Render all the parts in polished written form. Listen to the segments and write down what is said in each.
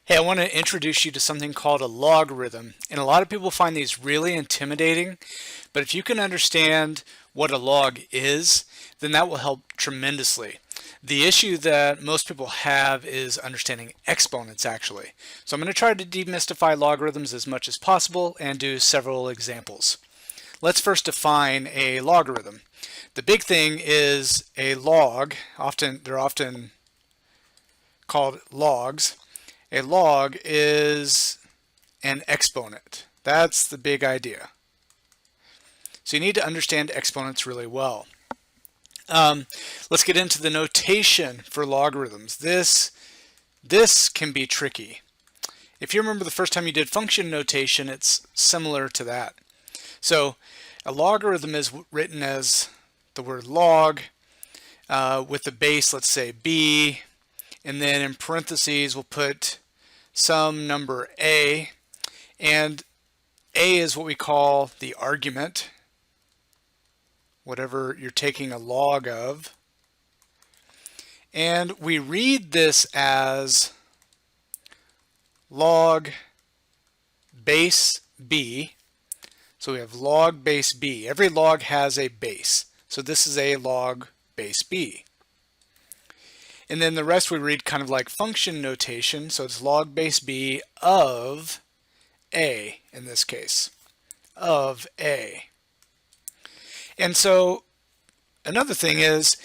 Hey, I want to introduce you to something called a logarithm. And a lot of people find these really intimidating, but if you can understand what a log is, then that will help tremendously. The issue that most people have is understanding exponents actually. So I'm going to try to demystify logarithms as much as possible and do several examples. Let's first define a logarithm. The big thing is a log. They're often called logs. A log is an exponent. That's the big idea. So you need to understand exponents really well. Let's get into the notation for logarithms. This can be tricky. If you remember the first time you did function notation, it's similar to that. So a logarithm is written as the word log with the base, let's say b, and then in parentheses we'll put some number a, and a is what we call the argument, whatever you're taking a log of, and we read this as log base b. So we have log base b. Every log has a base, so this is a log base b. And then the rest we read kind of like function notation, so it's log base b of a in this case, of a. And so another thing is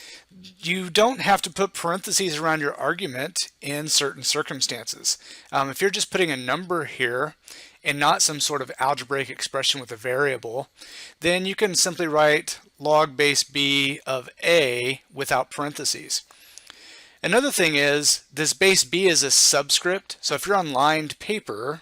you don't have to put parentheses around your argument in certain circumstances. If you're just putting a number here and not some sort of algebraic expression with a variable, then you can simply write log base b of a without parentheses. Another thing is this base b is a subscript. So if you're on lined paper,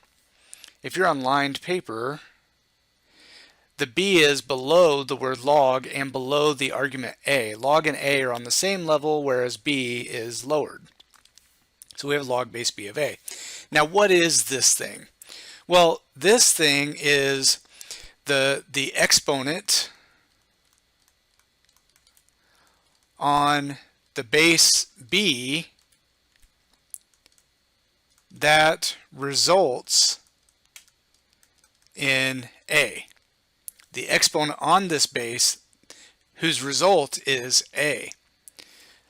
the b is below the word log and below the argument a. Log and a are on the same level, whereas b is lowered. So we have log base b of a. Now what is this thing? Well, this thing is the exponent on the base b that results in a. The exponent on this base whose result is a.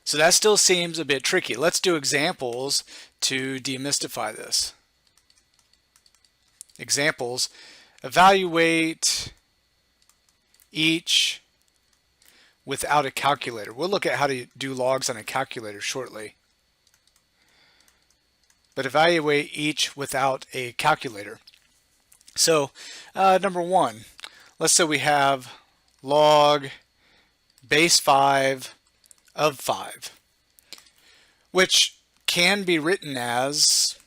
So that still seems a bit tricky. Let's do examples to demystify this. Examples: evaluate each without a calculator. We'll look at how to do logs on a calculator shortly. But evaluate each without a calculator. So number one, let's say we have log base 5 of 5, which can be written as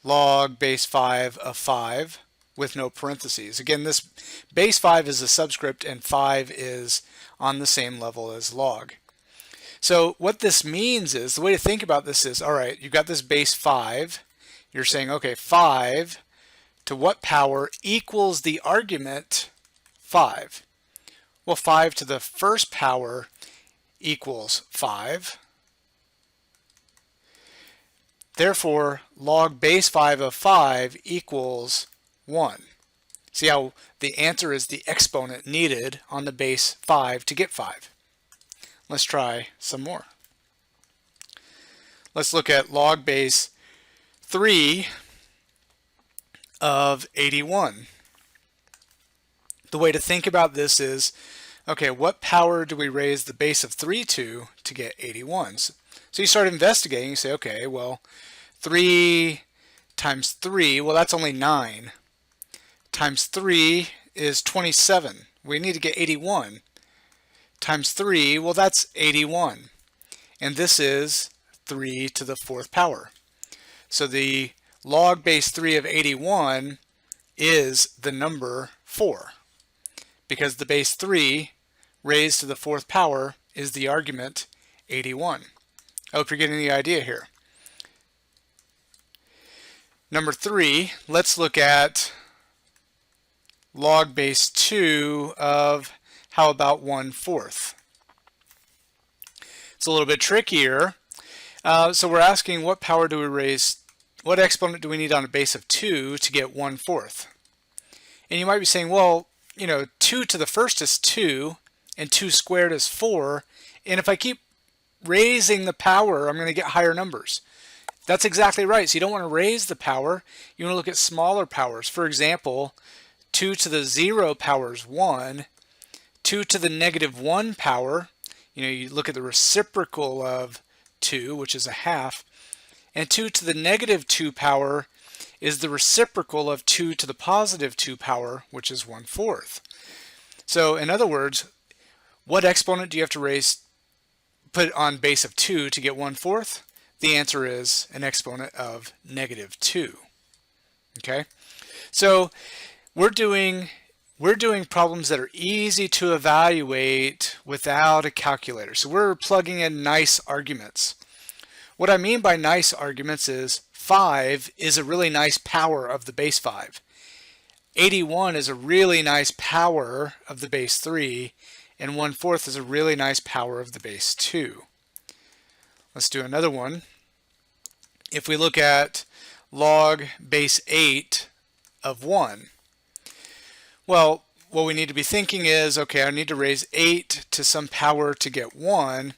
log base 5 of 5 with no parentheses. Again, this base 5 is a subscript and 5 is on the same level as log. So what this means is, the way to think about this is, all right, you've got this base 5. You're saying, okay, 5 to what power equals the argument 5? Well, 5 to the first power equals 5. Therefore, log base 5 of 5 equals 1. See how the answer is the exponent needed on the base 5 to get 5. Let's try some more. Let's look at log base 3 of 81. The way to think about this is, okay, what power do we raise the base of 3 to get 81? So you start investigating. You say, okay, well, 3 times 3, well, that's only 9. Times 3 is 27. We need to get 81. Times 3, well, that's 81. And this is 3 to the 4th power. So the log base 3 of 81 is the number 4, because the base 3 raised to the 4th power is the argument 81. I hope you're getting the idea here. Number 3, let's look at log base 2 of, how about 1/4? It's a little bit trickier. So we're asking, what power do we raise what exponent do we need on a base of 2 to get 1/4? And you might be saying, well, 2 to the first is 2, and 2 squared is 4, and if I keep raising the power, I'm going to get higher numbers. That's exactly right. So you don't want to raise the power. You want to look at smaller powers. For example, 2 to the 0 power is 1. 2 to the -1 power, you look at the reciprocal of 2, which is a half. And 2 to the -2 power is the reciprocal of 2 to the +2 power, which is 1/4. So in other words, what exponent do you have to put on base of 2 to get 1/4? The answer is an exponent of -2. Okay, so we're doing problems that are easy to evaluate without a calculator. So we're plugging in nice arguments. What I mean by nice arguments is 5 is a really nice power of the base 5. 81 is a really nice power of the base 3, and 1/4 is a really nice power of the base 2. Let's do another one. If we look at log base 8 of 1, well, what we need to be thinking is, okay, I need to raise 8 to some power to get 1,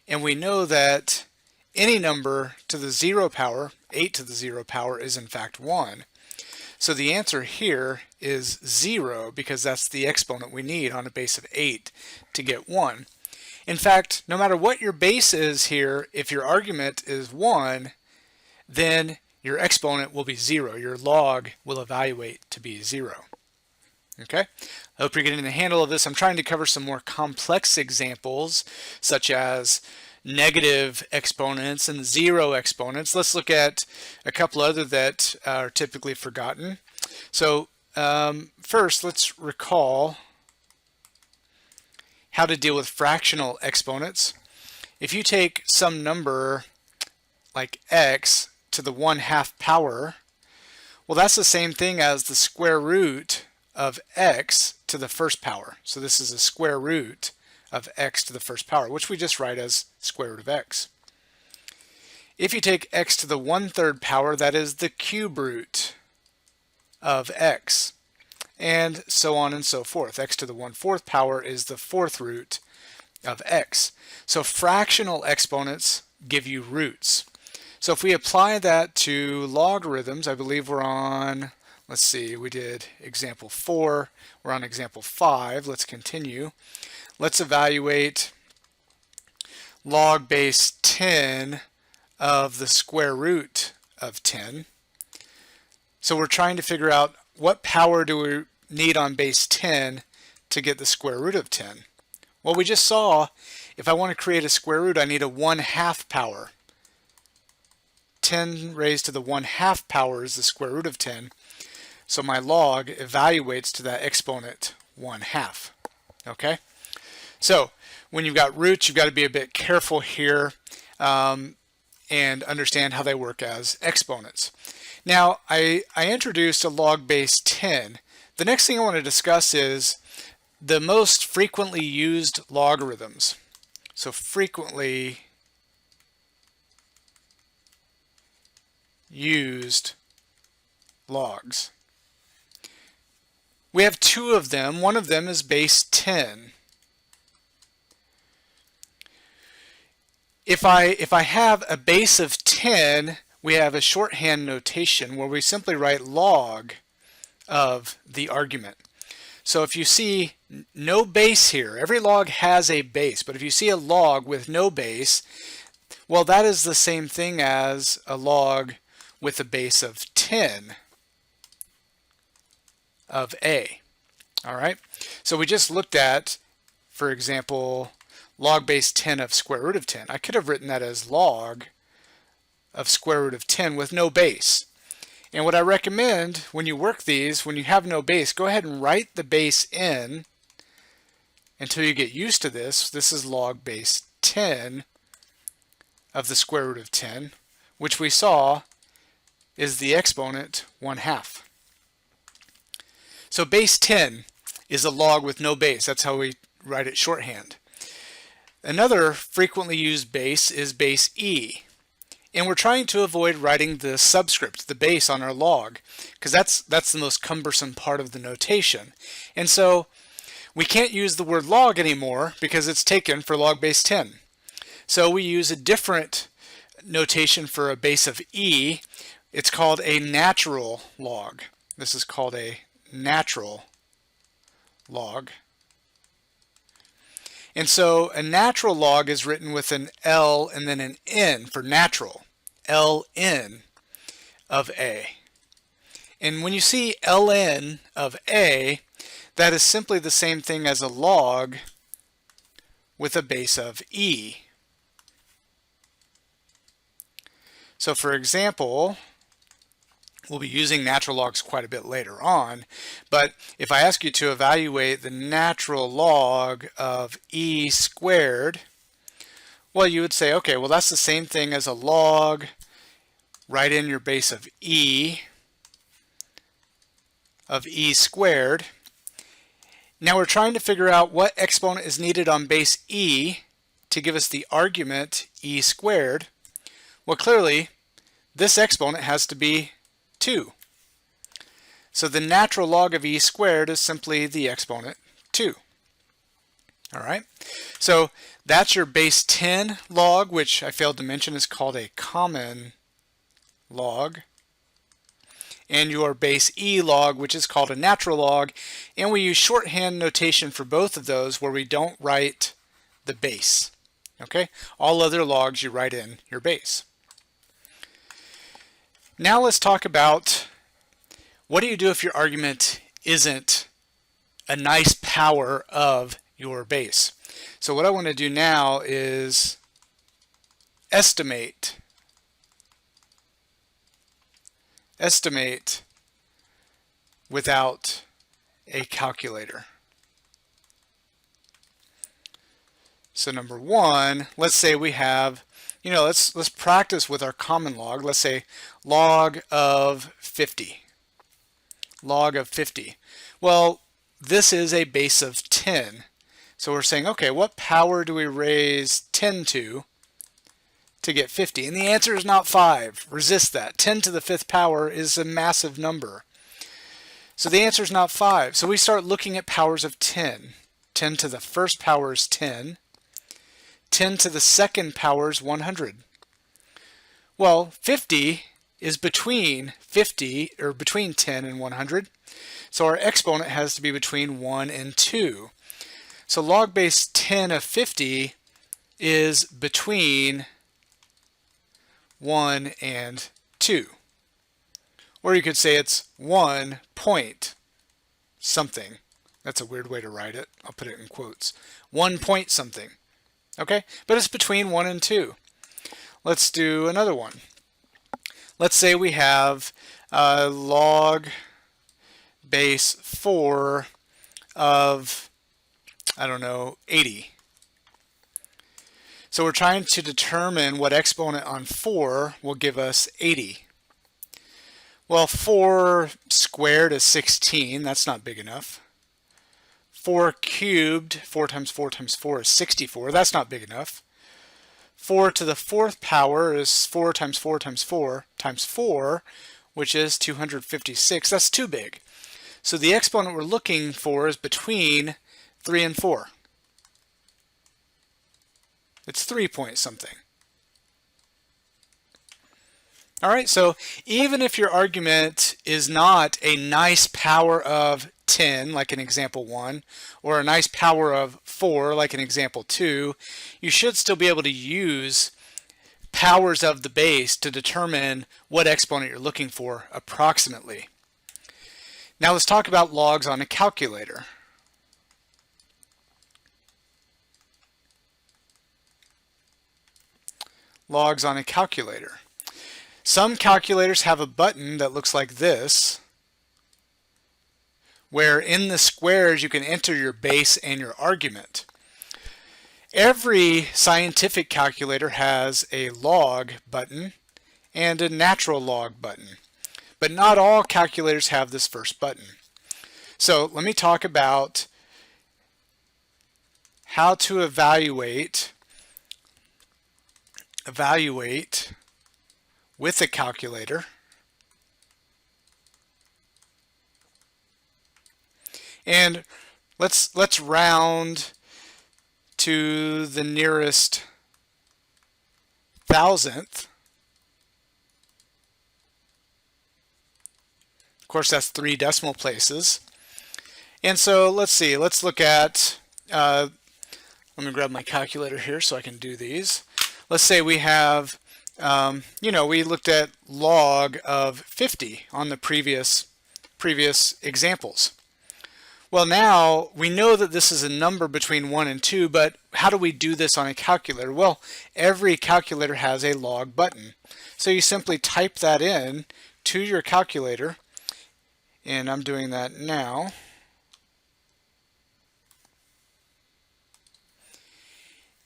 and we know that any number to the 0 power, 8 to the 0 power, is in fact 1. So the answer here is 0 because that's the exponent we need on a base of 8 to get 1. In fact, no matter what your base is here, if your argument is 1, then your exponent will be 0. Your log will evaluate to be 0. Okay, I hope you're getting the handle of this. I'm trying to cover some more complex examples, such as negative exponents and 0 exponents. Let's look at a couple other that are typically forgotten. So first, let's recall how to deal with fractional exponents. If you take some number like x to the 1/2 power, well, that's the same thing as the square root of x to the first power. So this is a square root of x to the first power, which we just write as square root of x. If you take x to the 1/3 power, that is the cube root of x, and so on and so forth. X to the 1/4 power is the 4th root of x. So fractional exponents give you roots. So if we apply that to logarithms, I believe we're on, let's see, we did example 4, we're on example 5, let's continue. Let's evaluate log base 10 of the square root of 10. So we're trying to figure out what power do we need on base 10 to get the square root of 10. Well, we just saw if I want to create a square root, I need a 1/2 power. 10 raised to the 1/2 power is the square root of 10. So my log evaluates to that exponent 1/2. Okay? So when you've got roots, you've got to be a bit careful here and understand how they work as exponents. Now, I introduced a log base 10. The next thing I want to discuss is the most frequently used logarithms. So frequently used logs. We have 2 of them. One of them is base 10. If I have a base of 10, we have a shorthand notation where we simply write log of the argument. So if you see no base here, every log has a base, but if you see a log with no base, well, that is the same thing as a log with a base of 10 of a. All right, so we just looked at, for example, log base 10 of square root of 10. I could have written that as log of square root of 10 with no base. And what I recommend when you work these, when you have no base, go ahead and write the base in until you get used to this. This is log base 10 of the square root of 10, which we saw is the exponent 1/2. So base 10 is a log with no base. That's how we write it shorthand. Another frequently used base is base e. And we're trying to avoid writing the subscript, the base on our log, because that's the most cumbersome part of the notation. And so we can't use the word log anymore because it's taken for log base 10. So we use a different notation for a base of e. It's called a natural log. This is called a natural log. And so a natural log is written with an L and then an N for natural. ln of a. And when you see ln of a, that is simply the same thing as a log with a base of e. So for example, we'll be using natural logs quite a bit later on, but if I ask you to evaluate the natural log of e squared, well, you would say, okay, well, that's the same thing as a log. Write in your base of e squared. Now we're trying to figure out what exponent is needed on base e to give us the argument e squared. Well, clearly, this exponent has to be 2. So the natural log of e squared is simply the exponent 2. All right, so that's your base 10 log, which I failed to mention is called a common log, and your base e log, which is called a natural log, and we use shorthand notation for both of those where we don't write the base. Okay, all other logs you write in your base. Now let's talk about what do you do if your argument isn't a nice power of your base. So what I want to do now is estimate without a calculator. So number one, let's say we have, let's practice with our common log. Let's say log of 50. Log of 50. Well, this is a base of 10. So we're saying, okay, what power do we raise 10 to get 50? And the answer is not 5. Resist that. 10 to the 5th power is a massive number. So the answer is not 5. So we start looking at powers of 10. 10 to the first power is 10. 10 to the second power is 100. Well, 50 is between 10 and 100. So our exponent has to be between 1 and 2. So log base 10 of 50 is between 1 and 2. Or you could say it's 1 point something. That's a weird way to write it. I'll put it in quotes. 1 point something. Okay? But it's between 1 and 2. Let's do another one. Let's say we have log base 4 of, 80. So we're trying to determine what exponent on 4 will give us 80. Well, 4 squared is 16. That's not big enough. 4 cubed, 4 times 4 times 4 is 64. That's not big enough. 4 to the 4th power is 4 times 4 times 4 times 4, which is 256. That's too big. So the exponent we're looking for is between 3 and 4. It's 3 point something. All right, so even if your argument is not a nice power of 10, like in example 1, or a nice power of 4, like in example 2, you should still be able to use powers of the base to determine what exponent you're looking for approximately. Now let's talk about logs on a calculator. Logs on a calculator. Some calculators have a button that looks like this, where in the squares you can enter your base and your argument. Every scientific calculator has a log button and a natural log button, but not all calculators have this first button. So let me talk about how to evaluate with a calculator. And let's round to the nearest thousandth. Of course, that's 3 decimal places. And so let's see, let's look at, let me grab my calculator here so I can do these. Let's say we have, we looked at log of 50 on the previous examples. Well, now we know that this is a number between 1 and 2, but how do we do this on a calculator? Well, every calculator has a log button. So you simply type that in to your calculator, and I'm doing that now.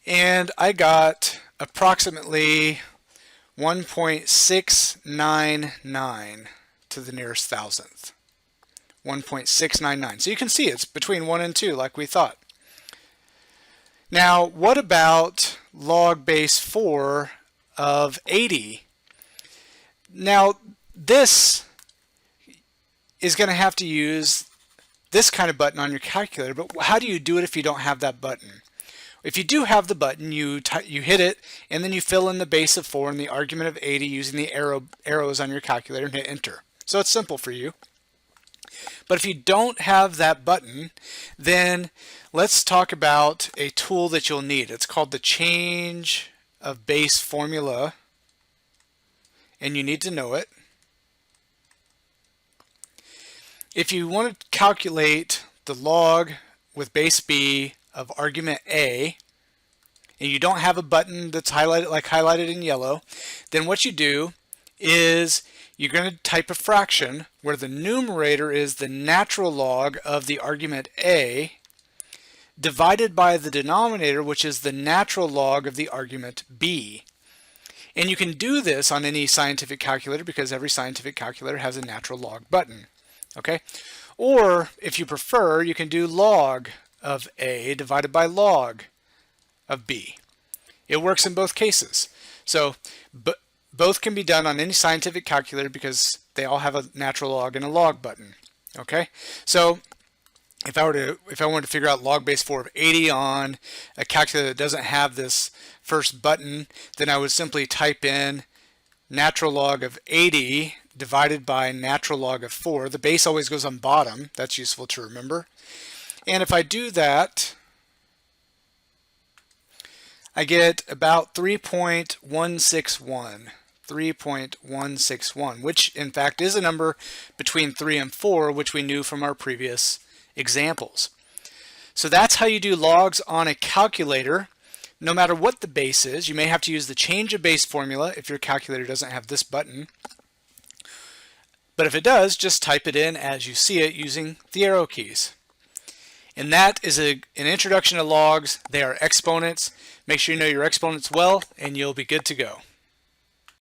And I got approximately 1.699 to the nearest thousandth. 1.699. So you can see it's between 1 and 2 like we thought. Now what about log base 4 of 80? Now this is going to have to use this kind of button on your calculator, but how do you do it if you don't have that button? If you do have the button, you hit it and then you fill in the base of 4 and the argument of 80 using the arrows on your calculator and hit enter. So it's simple for you. But if you don't have that button, then let's talk about a tool that you'll need. It's called the change of base formula, and you need to know it. If you want to calculate the log with base b of argument a, and you don't have a button that's highlighted in yellow, then what you do is you're going to type a fraction where the numerator is the natural log of the argument a divided by the denominator, which is the natural log of the argument b. And you can do this on any scientific calculator because every scientific calculator has a natural log button. Okay? Or if you prefer, you can do log of a divided by log of b. It works in both cases. So, both can be done on any scientific calculator because they all have a natural log and a log button. Okay, so if I wanted to figure out log base 4 of 80 on a calculator that doesn't have this first button, then I would simply type in natural log of 80 divided by natural log of 4. The base always goes on bottom. That's useful to remember. And if I do that, I get about 3.161. 3.161, which in fact is a number between 3 and 4, which we knew from our previous examples. So that's how you do logs on a calculator. No matter what the base is, you may have to use the change of base formula if your calculator doesn't have this button. But if it does, just type it in as you see it using the arrow keys. And that is an introduction to logs. They are exponents. Make sure you know your exponents well, and you'll be good to go.